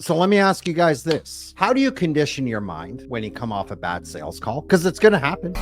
So let me ask you guys this. How do you condition your mind when you come off a bad sales call? Because it's going to happen.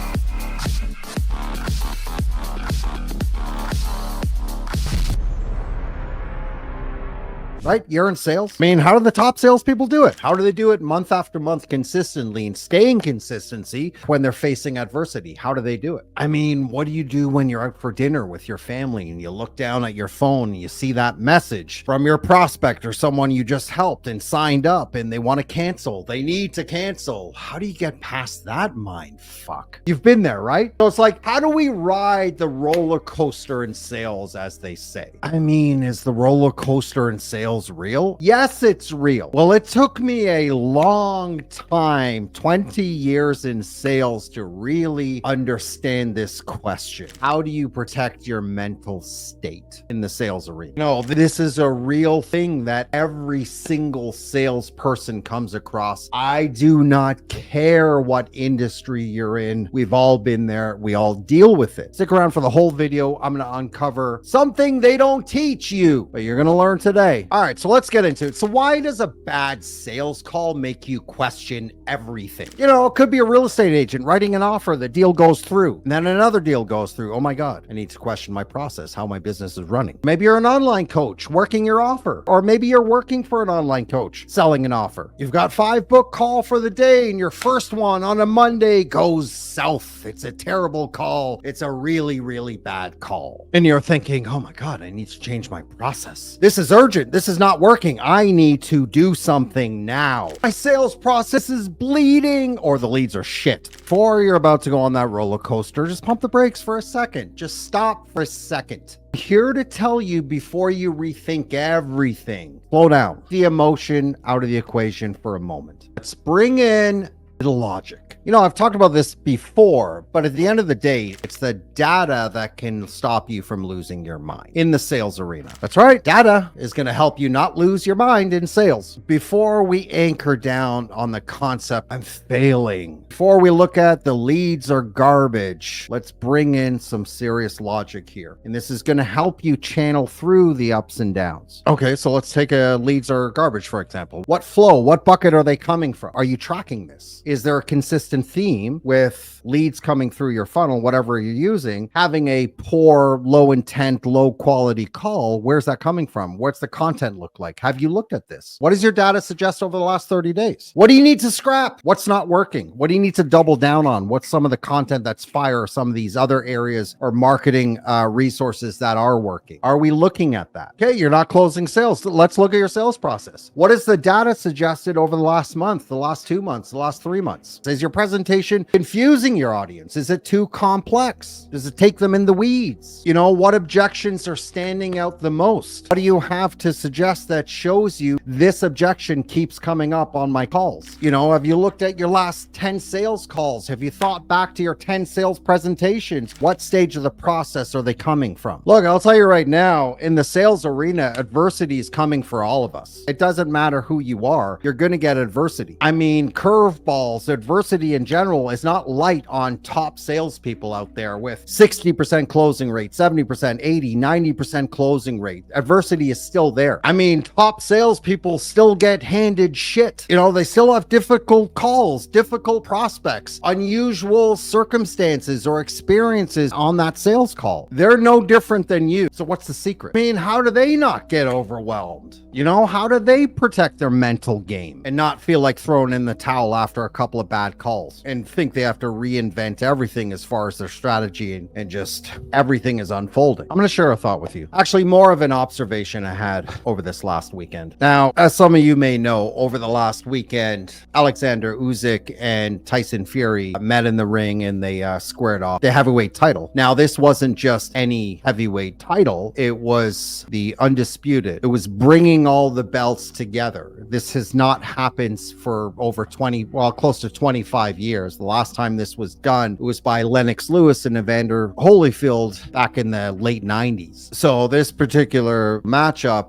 Right? You're in sales. I mean, how do the top salespeople do it? How do they do it month after month consistently and stay in consistency when they're facing adversity? How do they do it? I mean, what do you do when you're out for dinner with your family and you look down at your phone and you see that message from your prospect or someone you just helped and signed up and they want to cancel? They need to cancel. How do you get past that mind fuck? You've been there, right? So it's like, how do we ride the roller coaster in sales, as they say? I mean, is the roller coaster in sales real? Yes, it's real. Well, it took me a long time, 20 years in sales, to really understand this question. How do you protect your mental state in the sales arena? No, this is a real thing that every single salesperson comes across. I do not care what industry you're in. We've all been there. We all deal with it. Stick around for the whole video. I'm going to uncover something they don't teach you, but you're going to learn today. All right, so let's get into it. So why does a bad sales call make you question everything? You know, it could be a real estate agent writing an offer. The deal goes through, and then another deal goes through. Oh my God, I need to question my process, how my business is running. Maybe you're an online coach working your offer, or maybe you're working for an online coach selling an offer. You've got 5 book call for the day, and your first one on a Monday goes south. It's a terrible call. It's a really, really bad call. And you're thinking, oh my God, I need to change my process. This is urgent. This is not working. I need to do something now. My sales process is bleeding, or the leads are shit. Before you're about to go on that roller coaster, just pump the brakes for a second. Just stop for a second. I'm here to tell you before you rethink everything. Slow down. The emotion out of the equation for a moment. Let's bring in the logic. You know, I've talked about this before, but at the end of the day, it's the data that can stop you from losing your mind in the sales arena. That's right. Data is going to help you not lose your mind in sales. Before we anchor down on the concept, I'm failing. Before we look at the leads are garbage, let's bring in some serious logic here. And this is going to help you channel through the ups and downs. Okay, so let's take a leads are garbage, for example. What flow, what bucket are they coming from? Are you tracking this? Is there a consistent theme with leads coming through your funnel, whatever you're using, having a poor, low intent, low quality call? Where's that coming from? What's the content look like? Have you looked at this? What does your data suggest over the last 30 days? What do you need to scrap? What's not working? What do you need to double down on? What's some of the content that's fire, some of these other areas or marketing resources that are working? Are we looking at that? Okay, you're not closing sales. Let's look at your sales process. What is the data suggested over the last month, the last 2 months, the last 3 months? Is your presentation confusing your audience? Is it too complex? Does it take them in the weeds? You know, what objections are standing out the most? What do you have to suggest that shows you this objection keeps coming up on my calls? You know, have you looked at your last 10 sales calls? Have you thought back to your 10 sales presentations? What stage of the process are they coming from? Look, I'll tell you right now, in the sales arena, adversity is coming for all of us. It doesn't matter who you are, you're going to get adversity. I mean, curveballs, adversity in general is not light on top salespeople out there with 60% closing rate, 70%, 80, 90% closing rate. Adversity is still there. I mean, top salespeople still get handed shit. You know, they still have difficult calls, difficult prospects, unusual circumstances or experiences on that sales call. They're no different than you. So what's the secret? I mean, how do they not get overwhelmed? You know, how do they protect their mental game and not feel like throwing in the towel after a couple of bad calls and think they have to reinvent everything as far as their strategy and just everything is unfolding? I'm going to share a thought with you. Actually, more of an observation I had over this last weekend. Now, as some of you may know, over the last weekend, Alexander Usyk and Tyson Fury met in the ring and they squared off the heavyweight title. Now, this wasn't just any heavyweight title. It was the undisputed. It was bringing all the belts together. This has not happened for over 20, well, close to 25 years. The last time this was done, it was by Lennox Lewis and Evander Holyfield back in the late 90s. So this particular matchup,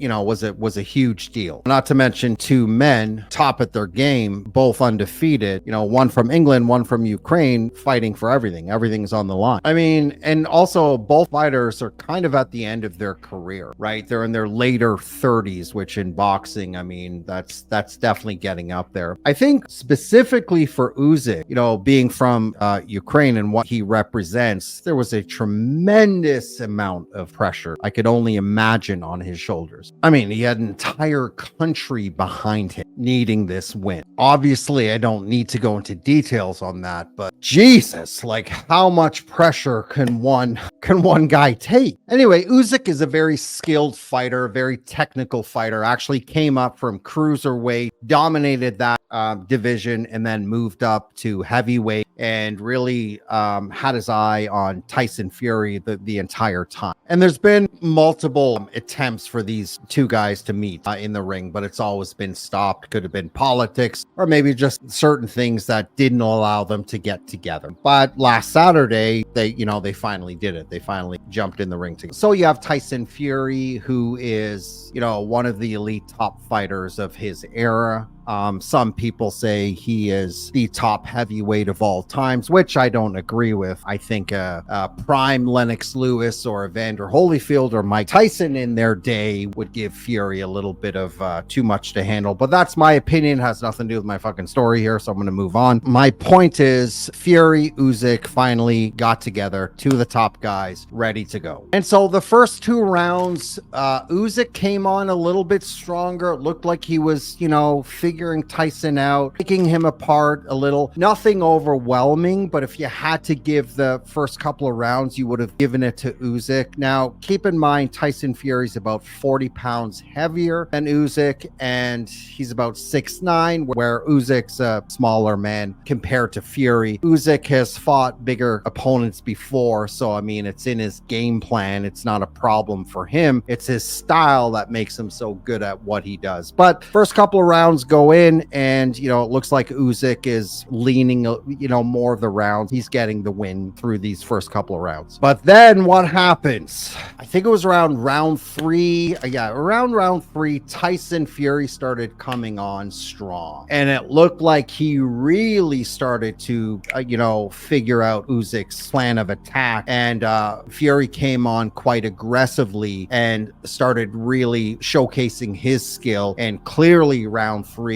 was a huge deal. Not to mention two men top at their game, both undefeated, one from England, one from Ukraine, fighting for everything. Everything's on the line. I mean, and also both fighters are kind of at the end of their career, right? They're in their later 30s, which in boxing, I mean, that's definitely getting up there. I think specifically for Usyk, being from Ukraine and what he represents, there was a tremendous amount of pressure I could only imagine on his shoulders. I mean, he had an entire country behind him needing this win. Obviously, I don't need to go into details on that, but Jesus, like how much pressure can one guy take? Anyway, Usyk is a very skilled fighter, a very technical fighter, actually came up from cruiserweight, dominated that division, and then moved up to heavyweight and really had his eye on Tyson Fury the entire time. And there's been multiple attempts for these two guys to meet in the ring, but it's always been stopped. Could have been politics or maybe just certain things that didn't allow them to get together. But last Saturday, they finally did it. They finally jumped in the ring together. So you have Tyson Fury, who is, one of the elite top fighters of his era. Some people say he is the top heavyweight of all times, which I don't agree with. I think prime Lennox Lewis or Evander Holyfield or Mike Tyson in their day would give Fury a little bit of too much to handle. But that's my opinion. It has nothing to do with my fucking story here, so I'm going to move on. My point is Fury, Usyk finally got together, two of the top guys ready to go. And so the first two rounds, Usyk came on a little bit stronger. It looked like he was, figuring Tyson out, picking him apart a little. Nothing overwhelming, but if you had to give the first couple of rounds, you would have given it to Usyk. Now, keep in mind, Tyson Fury's about 40 pounds heavier than Usyk, and he's about 6'9", where Usyk's a smaller man compared to Fury. Usyk has fought bigger opponents before, so I mean, it's in his game plan. It's not a problem for him. It's his style that makes him so good at what he does. But first couple of rounds go in, and it looks like Usyk is leaning more of the rounds. He's getting the win through these first couple of rounds. But then what happens? I think it was around round three, Tyson Fury started coming on strong, and it looked like he really started to figure out Usyk's plan of attack, and Fury came on quite aggressively and started really showcasing his skill. And clearly round three,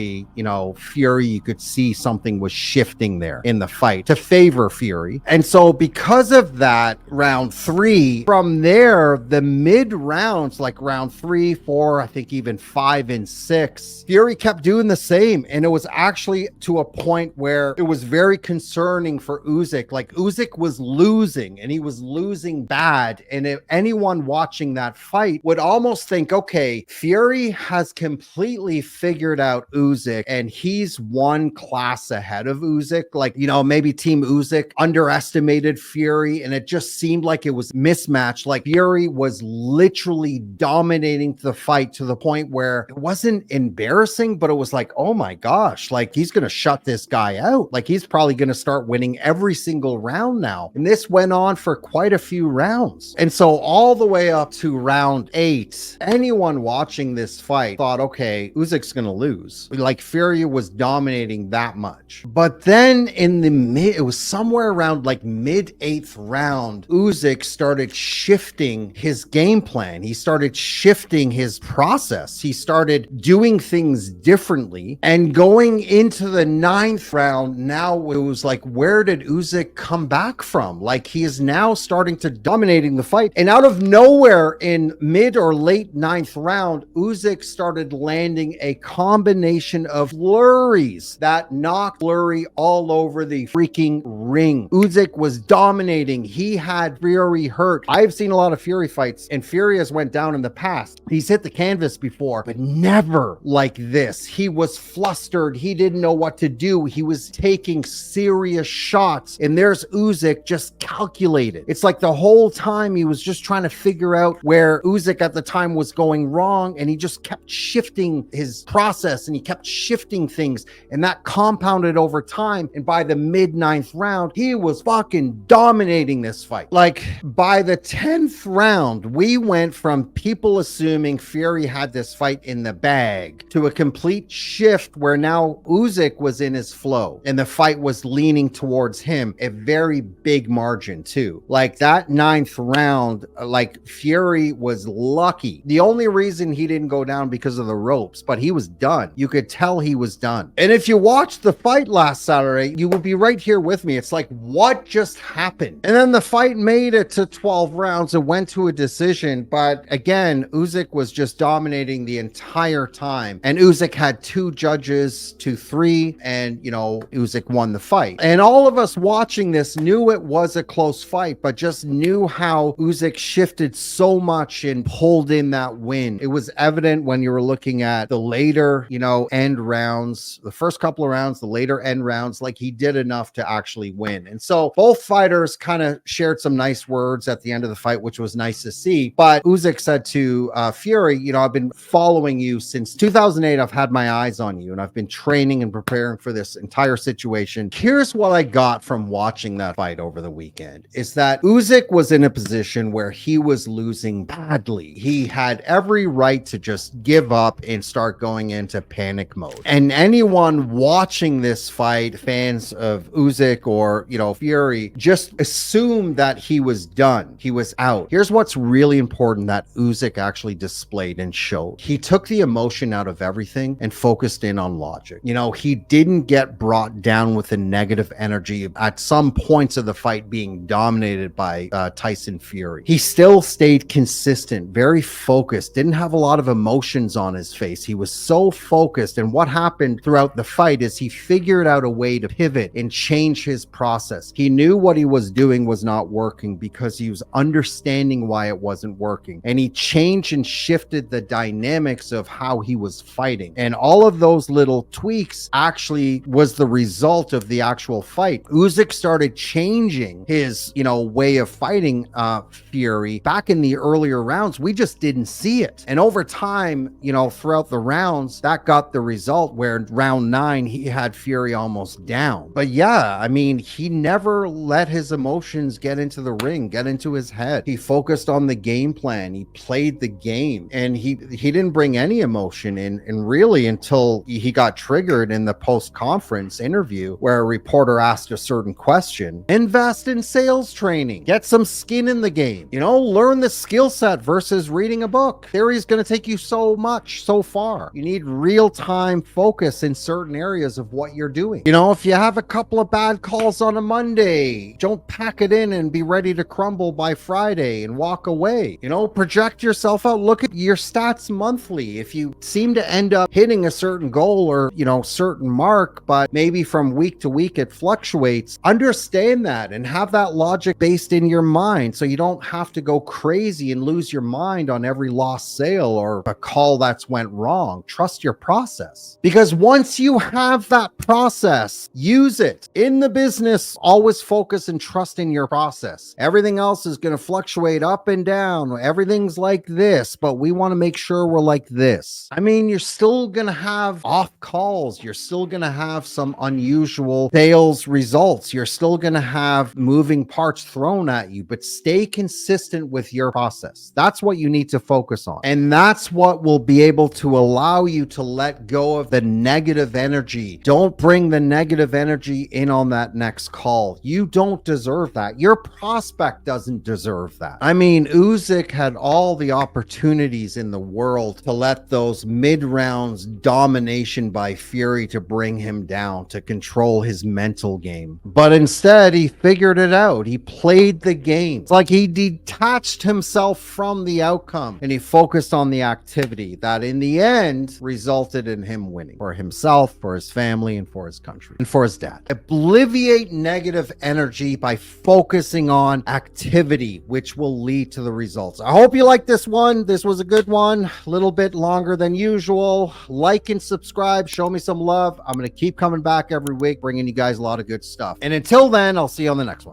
Fury, you could see something was shifting there in the fight to favor Fury. And so because of that, round three, from there, the mid rounds, like round 3, 4, I think even 5 and 6, Fury kept doing the same. And it was actually to a point where it was very concerning for Usyk. Like Usyk was losing, and he was losing bad. And if anyone watching that fight would almost think, okay, Fury has completely figured out Usyk, and he's one class ahead of Usyk. Like, maybe Team Usyk underestimated Fury, and it just seemed like it was mismatched. Like Fury was literally dominating the fight to the point where it wasn't embarrassing, but it was like, oh my gosh, like he's going to shut this guy out. Like he's probably going to start winning every single round now. And this went on for quite a few rounds. And so all the way up to round 8, anyone watching this fight thought, okay, Usyk's going to lose. Like Fury was dominating that much. But then in the it was somewhere around like mid 8th round, Usyk started shifting his game plan. He started shifting his process. He started doing things differently. And going into the 9th round, now it was like, where did Usyk come back from? Like he is now starting to dominating the fight. And out of nowhere in mid or late 9th round, Usyk started landing a combination of flurries that knocked Fury all over the freaking ring. Usyk was dominating. He had Fury hurt. I've seen a lot of Fury fights, and Fury has went down in the past. He's hit the canvas before, but never like this. He was flustered. He didn't know what to do. He was taking serious shots, and there's Usyk just calculated. It's like the whole time he was just trying to figure out where Usyk at the time was going wrong, and he just kept shifting his process, and he kept kept shifting things, and that compounded over time. And by the mid-9th round, he was fucking dominating this fight. Like, by the 10th round, we went from people assuming Fury had this fight in the bag to a complete shift where now Usyk was in his flow and the fight was leaning towards him, a very big margin too. Like, that 9th round, like, Fury was lucky. The only reason he didn't go down because of the ropes, but he was done. You could tell he was done. And if you watched the fight last Saturday, you will be right here with me. It's like, what just happened? And then the fight made it to 12 rounds and went to a decision. But again, Usyk was just dominating the entire time. And Usyk had 2 judges to 3, and, you know, Usyk won the fight. And all of us watching this knew it was a close fight, but just knew how Usyk shifted so much and pulled in that win. It was evident when you were looking at the later, you know, end rounds, the first couple of rounds, the later end rounds, like, he did enough to actually win. And so both fighters kind of shared some nice words at the end of the fight, which was nice to see. But Usyk said to Fury, you know, I've been following you since 2008. I've had my eyes on you, and I've been training and preparing for this entire situation. Here's what I got from watching that fight over the weekend, is that Usyk was in a position where he was losing badly. He had every right to just give up and start going into panic mode. And anyone watching this fight, fans of Usyk or, you know, Fury, just assumed that he was done. He was out. Here's what's really important that Usyk actually displayed and showed. He took the emotion out of everything and focused in on logic. You know, he didn't get brought down with the negative energy at some points of the fight being dominated by Tyson Fury. He still stayed consistent, very focused, didn't have a lot of emotions on his face. He was so focused. And what happened throughout the fight is he figured out a way to pivot and change his process. He knew what he was doing was not working because he was understanding why it wasn't working. And he changed and shifted the dynamics of how he was fighting. And all of those little tweaks actually was the result of the actual fight. Usyk started changing his, you know, way of fighting Fury back in the earlier rounds. We just didn't see it. And over time, you know, throughout the rounds, that got the result where round 9, he had Fury almost down. But yeah, I mean, he never let his emotions get into the ring, get into his head. He focused on the game plan. He played the game, and he didn't bring any emotion in, and really until he got triggered in the post-conference interview where a reporter asked a certain question. Invest in sales training. Get some skin in the game. You know, learn the skill set versus reading a book. Theory is going to take you so much, so far. You need real-time focus in certain areas of what you're doing. You know, if you have a couple of bad calls on a Monday, don't pack it in and be ready to crumble by Friday and walk away. You know, project yourself out. Look at your stats monthly. If you seem to end up hitting a certain goal or, you know, certain mark, but maybe from week to week it fluctuates, understand that and have that logic based in your mind so you don't have to go crazy and lose your mind on every lost sale or a call that's went wrong. Trust your process, because once you have that process, use it in the business. Always focus and trust in your process. Everything else is going to fluctuate up and down. Everything's like this, but we want to make sure we're like this. I mean, you're still going to have off calls. You're still going to have some unusual sales results. You're still going to have moving parts thrown at you, but stay consistent with your process. That's what you need to focus on. And that's what will be able to allow you to let go of the negative energy. Don't bring the negative energy in on that next call. You don't deserve that. Your prospect doesn't deserve that. I mean, Usyk had all the opportunities in the world to let those mid-rounds domination by Fury to bring him down, to control his mental game. But instead, he figured it out. He played the game. It's like he detached himself from the outcome and he focused on the activity that in the end resulted in him winning for himself, for his family, and for his country, and for his dad. Alleviate negative energy by focusing on activity, which will lead to the results. I hope you liked this one. This was a good one. A little bit longer than usual. Like and subscribe. Show me some love. I'm going to keep coming back every week, bringing you guys a lot of good stuff. And until then, I'll see you on the next one.